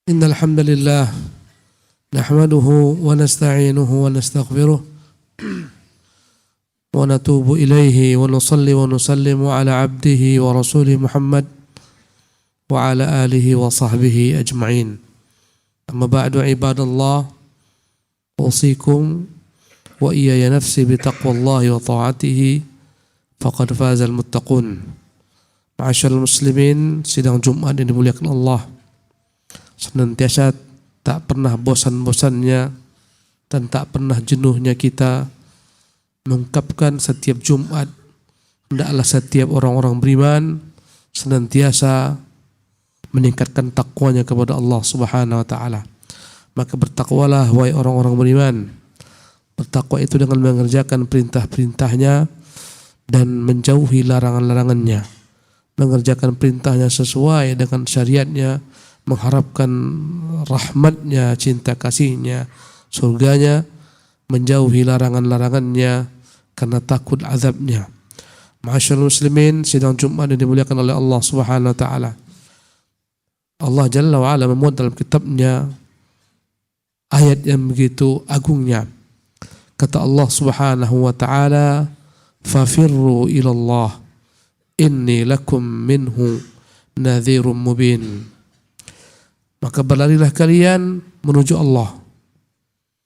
إن الحمد لله نحمده ونستعينه ونستغفره ونتوب إليه ونصلي ونسلم على عبده ورسوله محمد وعلى آله وصحبه أجمعين. أما بعد عباد الله، أوصيكم وإياي نفسي بتقوى الله وطاعته faqad fazal muttaqun. Ma'asyiral muslimin, sidang Jumat yang dimuliakan Allah, senantiasa tak pernah bosan-bosannya dan tak pernah jenuhnya kita mengungkapkan setiap Jumat, hendaklah setiap orang-orang beriman senantiasa meningkatkan takwanya kepada Allah Subhanahu wa taala. Maka bertakwalah wahai orang-orang beriman. Bertakwa itu dengan mengerjakan perintah-perintahnya dan menjauhi larangan-larangannya, mengerjakan perintahnya sesuai dengan syariatnya, mengharapkan rahmatnya, cinta kasihnya, surganya, menjauhi larangan-larangannya karena takut azabnya. Ma'asyiral muslimin, sidang Jumat yang dimuliakan oleh Allah Subhanahu wa taala. Allah Jalla wa Ala memuat dalam kitabnya ayat yang begitu agungnya. Kata Allah Subhanahu wa taala, fafirru ilallah inni lakum minhu nadhirun mubin. Maka berlarilah kalian menuju Allah.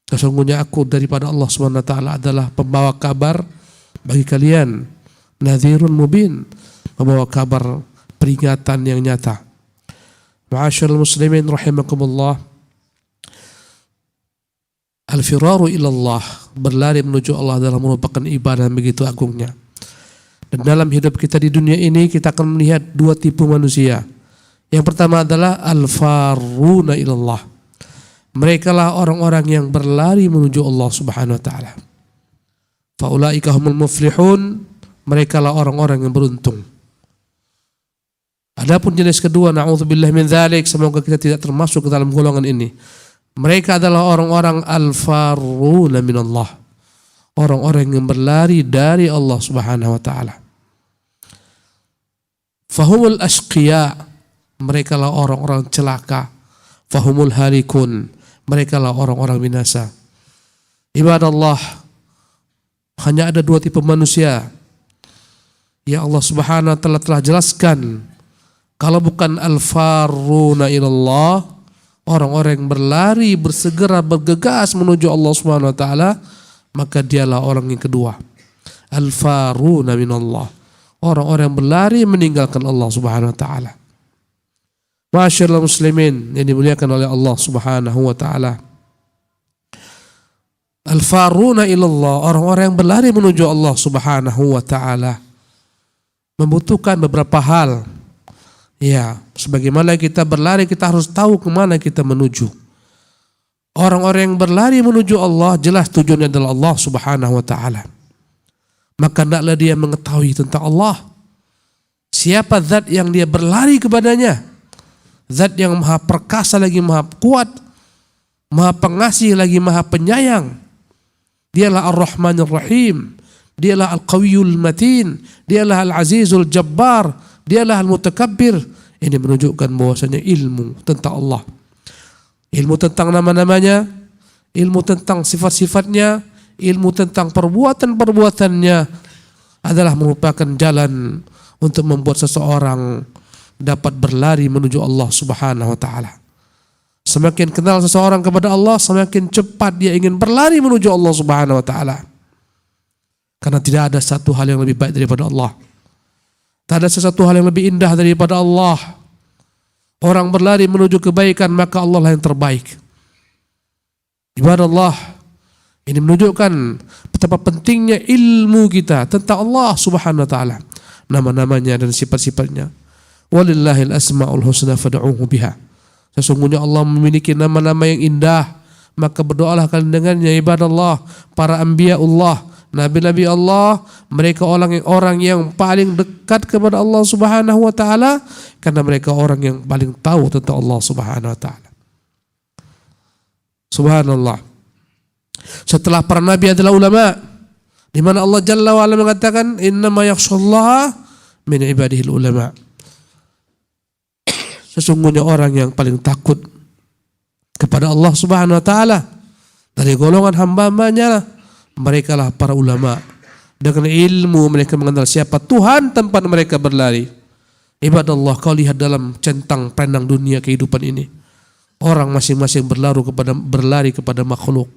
Sesungguhnya aku daripada Allah Subhanahu wa taala adalah pembawa kabar bagi kalian, nadhirun mubin, membawa kabar peringatan yang nyata. Ma'asyiral muslimin rahimakumullah, al-firaru ilallah, berlari menuju Allah adalah merupakan ibadah yang begitu agungnya. Dan dalam hidup kita di dunia ini kita akan melihat dua tipe manusia. Yang pertama adalah al-faruna ilallah. Mereka lah orang-orang yang berlari menuju Allah Subhanahu wa taala. Faulaika humul muflihun, mereka lah orang-orang yang beruntung. Adapun jenis kedua, na'udzubillah min dzalik, semoga kita tidak termasuk ke dalam golongan ini. Mereka adalah orang-orang al-faruna minallah, orang-orang yang berlari dari Allah Subhanahu wa taala. Fahumul ashqiya, mereka lah orang-orang celaka. Fahumul halikun, mereka lah orang-orang binasa. Ibadallah, hanya ada dua tipe manusia yang Allah Subhanahu wa taala telah jelaskan. Kalau bukan al-faruna ilallah, orang-orang yang berlari, bersegera, bergegas menuju Allah Subhanahu wa taala, maka dialah orang yang kedua. Al-faruna minallah, orang-orang yang berlari meninggalkan Allah Subhanahu wa taala. Ma'asyiral muslimin yang dimuliakan oleh Allah Subhanahu wa taala. Al-faruna ilallah, orang-orang yang berlari menuju Allah Subhanahu wa taala, membutuhkan beberapa hal. Ya, sebagaimana kita berlari, kita harus tahu kemana kita menuju. Orang-orang yang berlari menuju Allah, jelas tujuannya adalah Allah Subhanahu wa taala. Maka hendaklah dia mengetahui tentang Allah. Siapa zat yang dia berlari kepadanya? Zat yang maha perkasa lagi maha kuat, maha pengasih lagi maha penyayang. Dialah Ar-Rahmanir Rahim, dialah Al-Qawiyul Matin, dialah Al-Azizul Jabbar, dialah Al-Mutakabbir. Ini menunjukkan bahwasanya ilmu tentang Allah, ilmu tentang nama-namanya, ilmu tentang sifat-sifatnya, ilmu tentang perbuatan-perbuatannya adalah merupakan jalan untuk membuat seseorang dapat berlari menuju Allah Subhanahu wa taala. Semakin kenal seseorang kepada Allah, semakin cepat dia ingin berlari menuju Allah Subhanahu wa taala. Karena tidak ada satu hal yang lebih baik daripada Allah. Tak ada sesuatu hal yang lebih indah daripada Allah. Orang berlari menuju kebaikan, maka Allah lah yang terbaik. Ibadah Allah, ini menunjukkan betapa pentingnya ilmu kita tentang Allah Subhanahu wa taala, nama-namanya dan sifat-sifatnya. Walillahil asmaul husna fad'uhu biha. Sesungguhnya Allah memiliki nama-nama yang indah, maka berdoalah kalian dengannya. Ibadah Allah, para anbiya Allah, nabi-nabi Allah, mereka orang yang paling dekat kepada Allah Subhanahu wa taala karena mereka orang yang paling tahu tentang Allah Subhanahu wa taala. Subhanallah. Setelah para nabi adalah ulama, di mana Allah Jalla wa Ala mengatakan innama yakhshallaha min ibadihil ulama. Sesungguhnya orang yang paling takut kepada Allah Subhanahu wa taala. Dari golongan hamba-hambanya mereka lah para ulama. Dengan ilmu mereka mengenal siapa Tuhan tempat mereka berlari. Ibadallah, kau lihat dalam centang pandang dunia kehidupan ini. Orang masing-masing berlari kepada makhluk.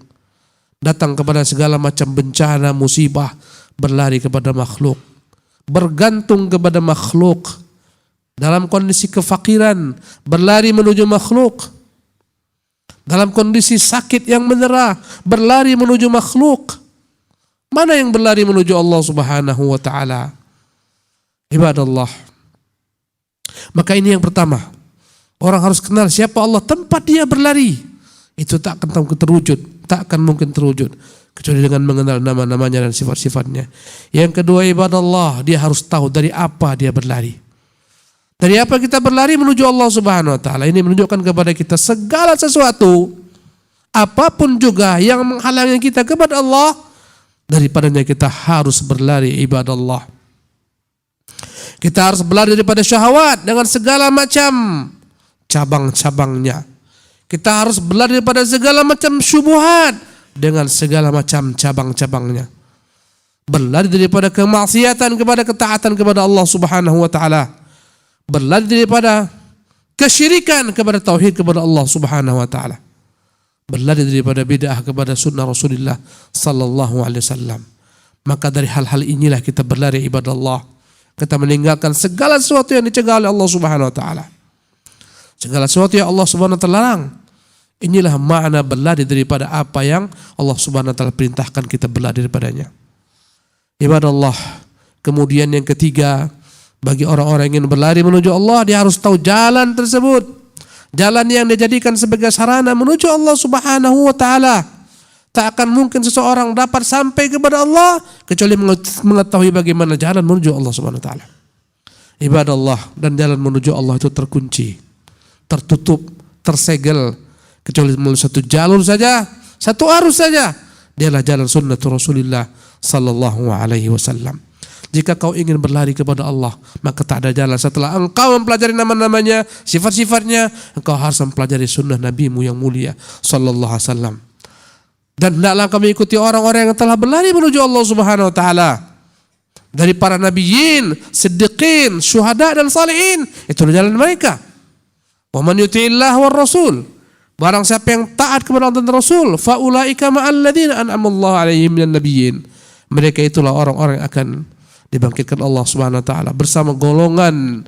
Datang kepada segala macam bencana, musibah, berlari kepada makhluk. Bergantung kepada makhluk. Dalam kondisi kefakiran, berlari menuju makhluk. Dalam kondisi sakit yang menyerah, berlari menuju makhluk. Mana yang berlari menuju Allah Subhanahu wa taala? Ibadallah. Maka ini yang pertama. Orang harus kenal siapa Allah, tempat dia berlari. Itu tak akan terwujud, tak akan mungkin terwujud kecuali dengan mengenal nama-namanya dan sifat-sifatnya. Yang kedua, ibadallah, dia harus tahu dari apa dia berlari. Dari apa kita berlari menuju Allah Subhanahu wa taala. Ini menunjukkan kepada kita segala sesuatu, apapun juga yang menghalangi kita kepada Allah, daripadanya kita harus berlari, ibadallah. Kita harus berlari daripada syahwat dengan segala macam cabang-cabangnya. Kita harus berlari daripada segala macam syubhat dengan segala macam cabang-cabangnya. Berlari daripada kemaksiatan kepada ketaatan kepada Allah Subhanahu wa taala. Berlari daripada kesyirikan kepada tauhid kepada Allah Subhanahu wa taala. Berlari daripada bid'ah kepada sunnah Rasulullah sallallahu alaihi wasallam. Maka dari hal-hal inilah kita berlari, ibadallah. Kita meninggalkan segala sesuatu yang dicegah oleh Allah Subhanahu wa taala. Segala sesuatu yang Allah Subhanahu wa taala larang. Inilah makna berlari daripada apa yang Allah Subhanahu wa taala perintahkan kita berlari daripadanya. Ibadallah. Kemudian yang ketiga, bagi orang-orang yang ingin berlari menuju Allah, dia harus tahu jalan tersebut. Jalan yang dijadikan sebagai sarana menuju Allah Subhanahu wa taala. Tak akan mungkin seseorang dapat sampai kepada Allah kecuali mengetahui bagaimana jalan menuju Allah Subhanahu wa taala. Ibadallah, dan jalan menuju Allah itu terkunci, tertutup, tersegel kecuali melalui satu jalur saja, satu arus saja. Dialah jalan sunnah Rasulullah sallallahu alaihi wasallam. Jika kau ingin berlari kepada Allah, maka tak ada jalan setelah engkau mempelajari nama-namanya, sifat-sifatnya. Engkau harus mempelajari sunnah Nabimu yang mulia sallallahu alaihi wasallam. Dan hendaklah kau mengikuti orang-orang yang telah berlari menuju Allah Subhanahu wa taala. Dari para nabiyyin, siddiqin, syuhada dan salihin. Itu jalan mereka. Wa man yuti'illah war rasul. Barang siapa yang taat kepada Allah dan Rasul, fa ulaika ma'al ladzina an'ama Allahu 'alaihim minan nabiyyin. Mereka itulah orang-orang yang akan dibangkitkan Allah Subhanahu wa taala bersama golongan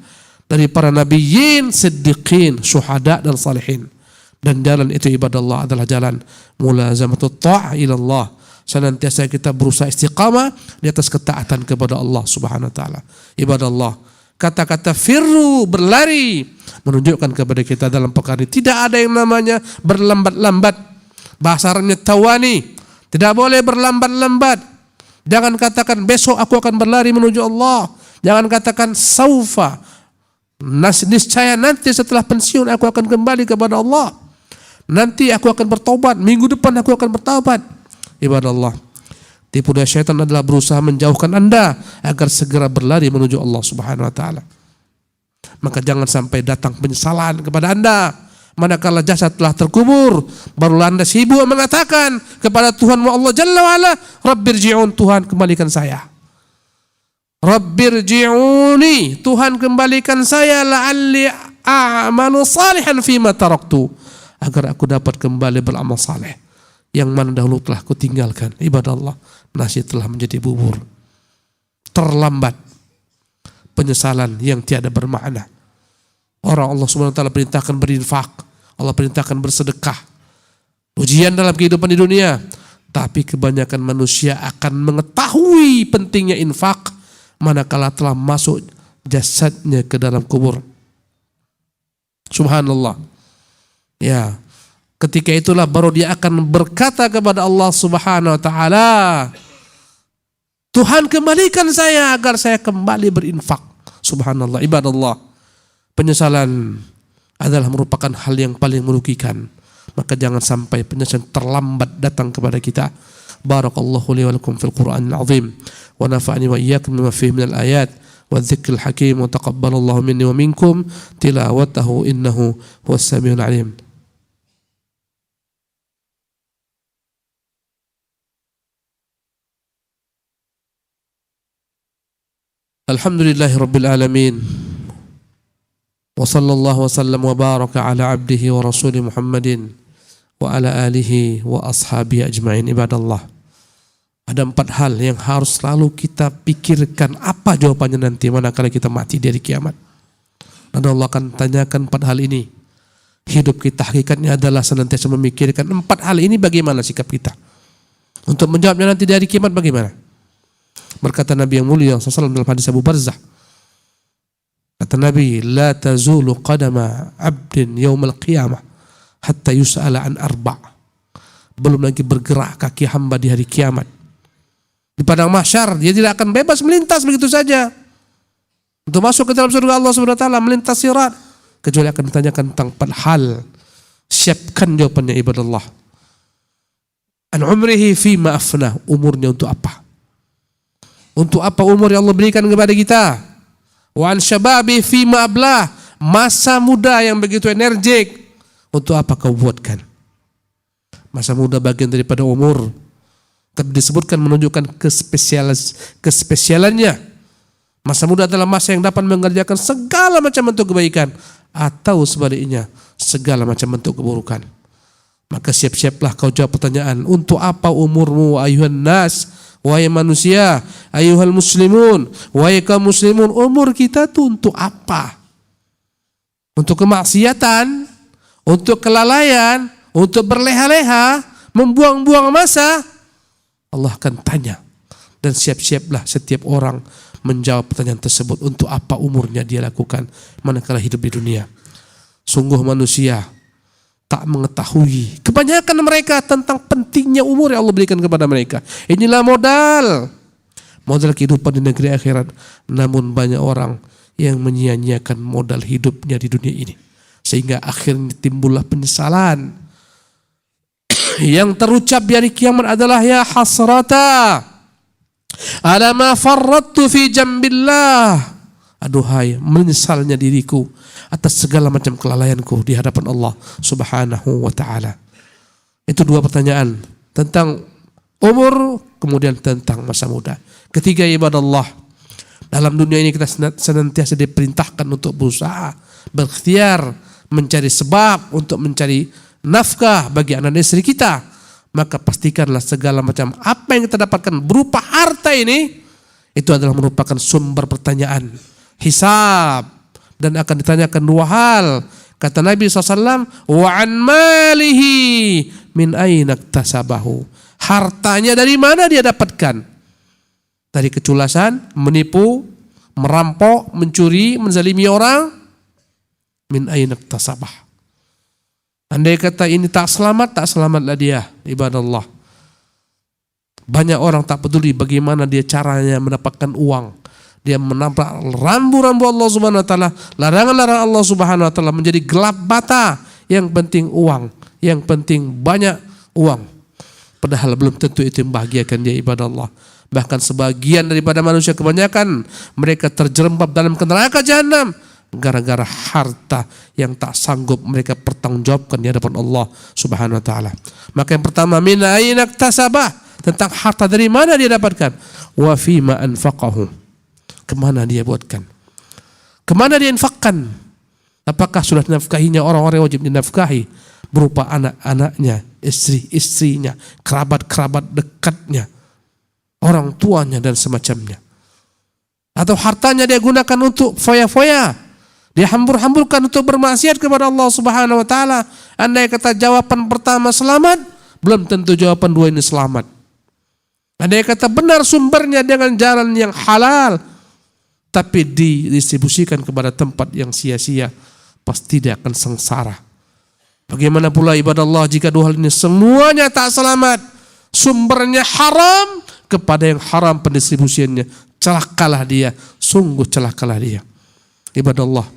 dari para nabiyyin, siddiqin, syuhada dan salihin. Dan jalan itu, ibadallah, adalah jalan mulazamatut ta'ah ila Allah. Senantiasa kita berusaha istiqamah di atas ketaatan kepada Allah Subhanahu wa taala. Ibadallah, kata-kata firru, berlari, menunjukkan kepada kita dalam perkara ini tidak ada yang namanya berlambat-lambat. Bahasa Arabnya tawani. Tidak boleh berlambat-lambat. Jangan katakan besok aku akan berlari menuju Allah. Jangan katakan saufa, niscaya nanti setelah pensiun aku akan kembali kepada Allah. Nanti aku akan bertobat, minggu depan aku akan bertobat. Ibadallah, tipu daya syaitan adalah berusaha menjauhkan Anda agar segera berlari menuju Allah Subhanahu wa taala. Maka jangan sampai datang penyesalan kepada Anda manakala jasad telah terkubur, barulah Anda sibuk mengatakan kepada Tuhan Allah Jalla wa Ala, Rabbirji'un, Tuhan kembalikan saya. Rabbirji'uni, Tuhan kembalikan saya, la'alli a'malu salihan fima taraktu, agar aku dapat kembali beramal saleh yang mana dahulu telah kutinggalkan. Ibadallah, nasi telah menjadi bubur. Terlambat, penyesalan yang tiada bermakna. Orang Allah Subhanahu wa taala perintahkan berinfak, Allah perintahkan bersedekah, ujian dalam kehidupan di dunia. Tapi kebanyakan manusia akan mengetahui pentingnya infak manakala telah masuk jasadnya ke dalam kubur. Subhanallah. Ya, ketika itulah baru dia akan berkata kepada Allah Subhanahu wa taala, Tuhan kembalikan saya agar saya kembali berinfak. Subhanallah. Ibadallah, penyesalan adalah merupakan hal yang paling merugikan. Maka jangan sampai penyesalan terlambat datang kepada kita. Barakallahu li wa lakum fil Qur'anil azim wa nafa'ani wa iyyakum bima fihi minal ayat wa dzikril hakim wa taqabbalallahu minni wa minkum tilawatahu innahu huwas samiul alim. Alhamdulillahirabbil alamin. Wa sallallahu wasallam wa baraka ala abdihi wa rasuli Muhammadin wa ala alihi wa ashabihi ajma'in. Ibadallah. Ada 4 hal yang harus selalu kita pikirkan apa jawabannya nanti manakala kita mati di hari kiamat. Dan Allah akan tanyakan 4 hal ini. Hidup kita hakikatnya adalah senantiasa memikirkan 4 hal ini, bagaimana sikap kita. Untuk menjawabnya nanti di hari kiamat bagaimana? Berkata Nabi yang mulia SAW dalam hadis Abu Barzah. Kata Nabi, la tazulu qadama abdin yaumal qiyamah hatta yus'ala an 4. Belum lagi bergerak kaki hamba di hari kiamat. Di padang mahsyar dia tidak akan bebas melintas begitu saja untuk masuk ke dalam surga Allah Subhanahu wa taala, melintas sirat, kecuali akan ditanyakan tentang 4 hal. Siapkan jawabannya ibadallah. An umrihi fima afnah, umurnya untuk apa? Untuk apa umur yang Allah berikan kepada kita? Wa an syababi fima ablah, masa muda yang begitu energik, untuk apa kau buatkan? Masa muda bagian daripada umur, tapi disebutkan menunjukkan kespesialannya. Masa muda adalah masa yang dapat mengerjakan segala macam bentuk kebaikan, atau sebaliknya segala macam bentuk keburukan. Maka siap-siaplah kau jawab pertanyaan, untuk apa umurmu ayuhan nas, wahai manusia, ayuhal muslimun, wahai kaum muslimun, umur kita tuh untuk apa? Untuk kemaksiatan, untuk kelalaian, untuk berleha-leha, membuang-buang masa? Allah akan tanya, dan siap-siaplah setiap orang menjawab pertanyaan tersebut. Untuk apa umurnya dia lakukan manakala hidup di dunia? Sungguh manusia tak mengetahui, kebanyakan mereka, tentang pentingnya umur yang Allah berikan kepada mereka. Inilah modal kehidupan di negeri akhirat. Namun banyak orang yang menyia-nyiakan modal hidupnya di dunia ini, sehingga akhirnya timbullah penyesalan. Yang terucap di hari kiamat adalah ya hasrata ala ma farrattu fi jambillah. Aduhai menyesalnya diriku atas segala macam kelalaianku di hadapan Allah Subhanahu wa taala. Itu 2 pertanyaan, tentang umur, kemudian tentang masa muda. Ketiga, ibadallah, dalam dunia ini kita senantiasa diperintahkan untuk berusaha, berikhtiar, mencari sebab untuk mencari nafkah bagi anak istri kita. Maka pastikanlah segala macam apa yang kita dapatkan berupa harta ini, itu adalah merupakan sumber pertanyaan, hisab, dan akan ditanyakan 2 hal. Kata Nabi SAW, wa an malihi min aina iktasabahu, hartanya dari mana dia dapatkan? Dari keculasan, menipu, merampok, mencuri, menzalimi orang. Min aina iktasabah. Andai kata ini tak selamatlah dia, ibadallah. Banyak orang tak peduli bagaimana dia caranya mendapatkan uang. Dia menabrak rambu-rambu Allah Subhanahu wa taala, larangan-larangan Allah Subhanahu wa taala menjadi gelap mata. Yang penting uang, yang penting banyak uang. Padahal belum tentu itu membahagiakan dia, ibadallah. Bahkan sebagian daripada manusia, kebanyakan mereka terjerembab dalam neraka jahanam gara-gara harta yang tak sanggup mereka pertanggungjawabkan di hadapan Allah Subhanahu wa taala. Maka yang pertama, min aina iktasabah, tentang harta dari mana dia dapatkan. Wa fima anfaqahu, kemana dia buatkan, kemana dia infakkan. Apakah sudah dinafkahinya orang-orang yang wajib dinafkahi, berupa anak-anaknya, istri-istrinya, kerabat-kerabat dekatnya, orang tuanya dan semacamnya. Atau hartanya dia gunakan untuk foya-foya, dia hambur-hamburkan untuk bermaksiat kepada Allah Subhanahu wa taala. Andai kata jawaban pertama selamat, belum tentu jawaban 2 ini selamat. Andai kata benar sumbernya dengan jalan yang halal, tapi didistribusikan kepada tempat yang sia-sia, pasti dia akan sengsara. Bagaimana pula ibadallah jika 2 hal ini semuanya tak selamat, sumbernya haram, kepada yang haram pendistribusiannya, celakalah dia, sungguh celakalah dia. Ibadallah,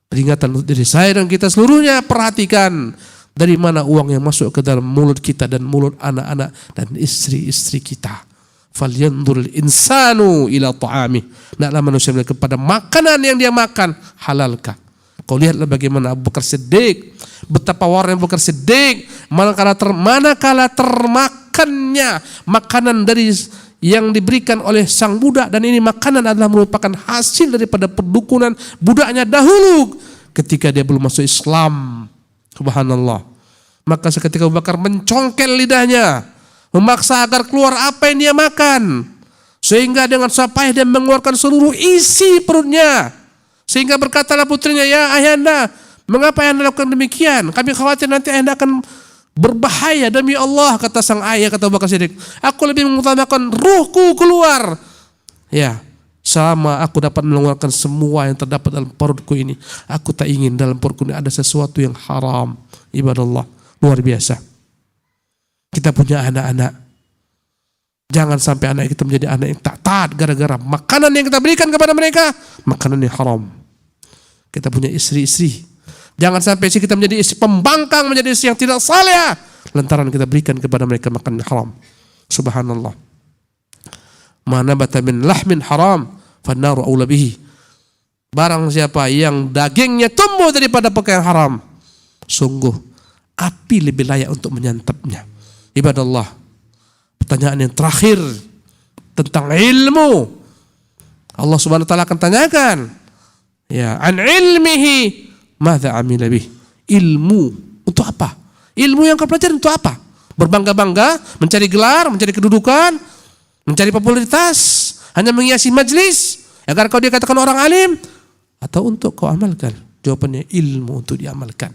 peringatan untuk diri saya dan kita seluruhnya, perhatikan dari mana uang yang masuk ke dalam mulut kita dan mulut anak-anak dan istri-istri kita. Falyanzuril insanu ila ta'amih, hendaklah manusia melihat kepada makanan yang dia makan, halalkah? Kau lihatlah bagaimana Abu Bakar Siddiq, betapa warna Abu Bakar Siddiq manakala termakannya makanan dari yang diberikan oleh sang budak, dan ini makanan adalah merupakan hasil daripada perdukunan budaknya dahulu ketika dia belum masuk Islam. Subhanallah. Maka seketika Abu Bakar mencongkel lidahnya, memaksa agar keluar apa yang dia makan, sehingga dengan susah payah dia mengeluarkan seluruh isi perutnya, sehingga berkatalah putrinya, ya ayahanda, mengapa ayahanda lakukan demikian? Kami khawatir nanti ayahanda akan berbahaya. Demi Allah, kata sang ayah, kata Abu Bakar Siddiq, aku lebih mengutamakan ruhku keluar, ya, sama aku dapat mengeluarkan semua yang terdapat dalam perutku ini. Aku tak ingin dalam perutku ini ada sesuatu yang haram. Ibadallah, luar biasa. Kita punya anak-anak, jangan sampai anak kita menjadi anak yang tak taat gara-gara makanan yang kita berikan kepada mereka, makanan yang haram. Kita punya istri-istri, jangan sampai istri kita menjadi istri pembangkang, menjadi istri yang tidak saleh lantaran kita berikan kepada mereka makanan yang haram. Subhanallah. Ma nabata min lahmin haram fannaru aula bihi. Barang siapa yang dagingnya tumbuh daripada perkara yang haram, sungguh api lebih layak untuk menyantapnya. Ibadallah, pertanyaan yang terakhir tentang ilmu. Allah Subhanahu wa taala akan tanyakan, ya, an ilmihi madza amila bih. Ilmu untuk apa? Ilmu yang kau pelajari untuk apa? Berbangga-bangga, mencari gelar, mencari kedudukan, mencari popularitas, hanya menghiasi majlis agar kau dikatakan orang alim, atau untuk kau amalkan? Jawabannya ilmu untuk diamalkan.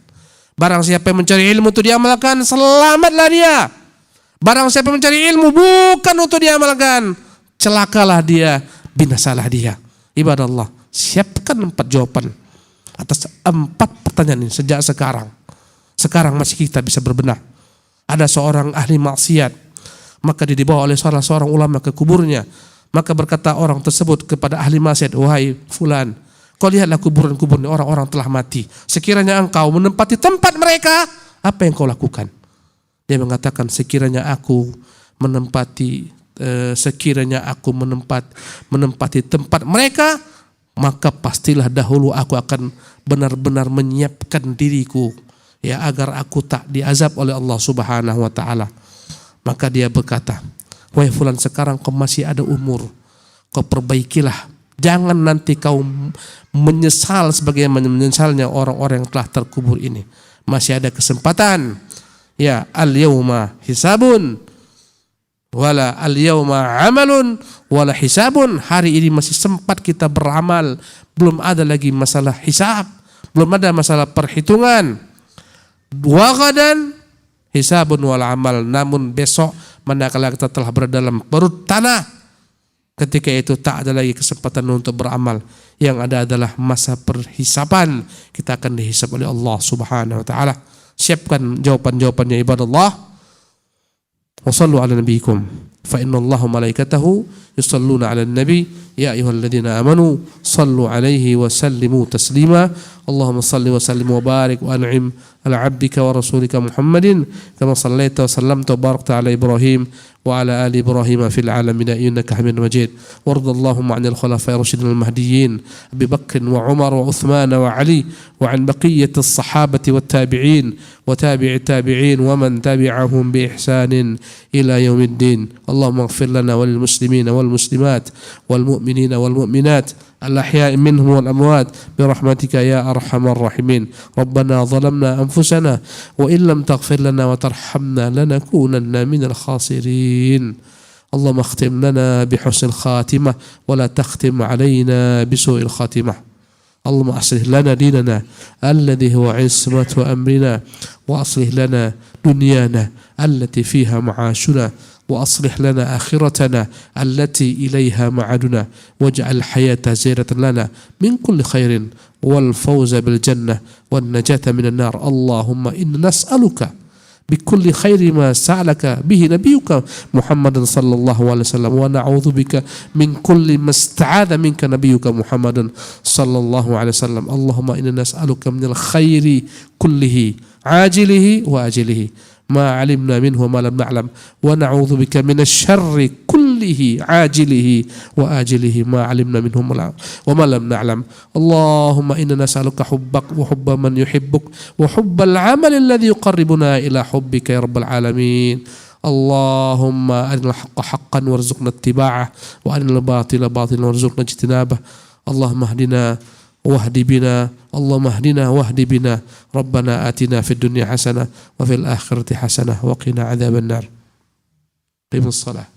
Barang siapa yang mencari ilmu untuk diamalkan, selamatlah dia. Barang siapa yang mencari ilmu bukan untuk diamalkan, celakalah dia, binasalah dia. Ibadallah, siapkan 4 jawaban atas 4 pertanyaan ini sejak sekarang. Sekarang masih kita bisa berbenah. Ada seorang ahli maksiat, maka dia dibawa oleh salah seorang ulama ke kuburnya. Maka berkata orang tersebut kepada ahli maksiat, wahai fulan, kau lihatlah kuburan-kuburan orang-orang telah mati. Sekiranya engkau menempati tempat mereka, apa yang kau lakukan? Dia mengatakan, sekiranya aku menempati tempat mereka, maka pastilah dahulu aku akan benar-benar menyiapkan diriku, ya, agar aku tak diazab oleh Allah Subhanahu wa taala. Maka dia berkata, wahai fulan, sekarang kau masih ada umur, kau perbaikilah. Jangan nanti kau menyesal sebagaimana menyesalnya orang-orang yang telah terkubur ini. Masih ada kesempatan. Ya, al-yawma hisabun wala al-yawma amalun wala hisabun. Hari ini masih sempat kita beramal, belum ada lagi masalah hisab, belum ada masalah perhitungan. Wa ghadan hisabun wal amal. Namun besok manakala kita telah berada dalam perut tanah, ketika itu tak ada lagi kesempatan untuk beramal. Yang ada adalah masa perhisaban. Kita akan dihisab oleh Allah Subhanahu wa taala. Siapkan jawaban-jawabannya, ibadallah. Wa sallu ala nabiyikum fa innallaha malaikatahu yusalluna 'alan nabi ya ayyuhalladzina amanu sallu 'alaihi wa sallimu taslima. Allahumma salli wa sallim wa barik wa an'im ala 'abdika wa rasulika Muhammadin kama sallaita wa sallamta wa barakta 'ala Ibrahim wa 'ala ali Ibrahim fil 'alamin innaka Hamidum Majid. Warḍa Allahumma 'anil khulafa'ir rasyidin al-mahdiyyin Abi Bakr wa Umar wa Uthman wa Ali wa 'an baqiyyati as-sahabati wat tabi'in wa tabi'i tabi'in wa man tabi'ahum bi ihsanin ila yaumiddin. Allahumma ighfir lana wa lil muslimin wal muslimat wal mu'minin wal mu'minat الأحياء منهم والأموات برحمتك يا أرحم الراحمين. ربنا ظلمنا أنفسنا وإن لم تغفر لنا وترحمنا لنكونن من الخاسرين. اللهم اختم لنا بحسن الخاتمة ولا تختم علينا بسوء الخاتمة. اللهم أصلح لنا ديننا الذي هو عصمة أمرنا وأصلح لنا دنيانا التي فيها معاشنا وأصلح لنا آخرتنا التي إليها معادنا واجعل الحياة زينة لنا من كل خير والفوز بالجنة والنجاة من النار. اللهم إنا نسألك بكل خير ما سألك به نبيك محمد صلى الله عليه وسلم ونعوذ بك من كل ما استعاذ منك نبيك محمد صلى الله عليه وسلم. اللهم إنا نسألك من الخير كله عاجله وآجله ما علمنا منه وما لم نعلم ونعوذ بك من الشر كله عاجله وآجله ما علمنا منه وما لم نعلم. اللهم إنا نسألك حبك وحب من يحبك وحب العمل الذي يقربنا إلى حبك يا رب العالمين. Allahumma arinal haqqa haqqan warzuqna ittiba'ah wa arinal batila batilan warzuqna ijtinabah. Allahumma hdina wahdi bina, Allahumma hdina wahdi bina. Rabbana atina fid dunya hasanah wa fil akhirati hasanah wa qina adzabannar. Qimus shalah.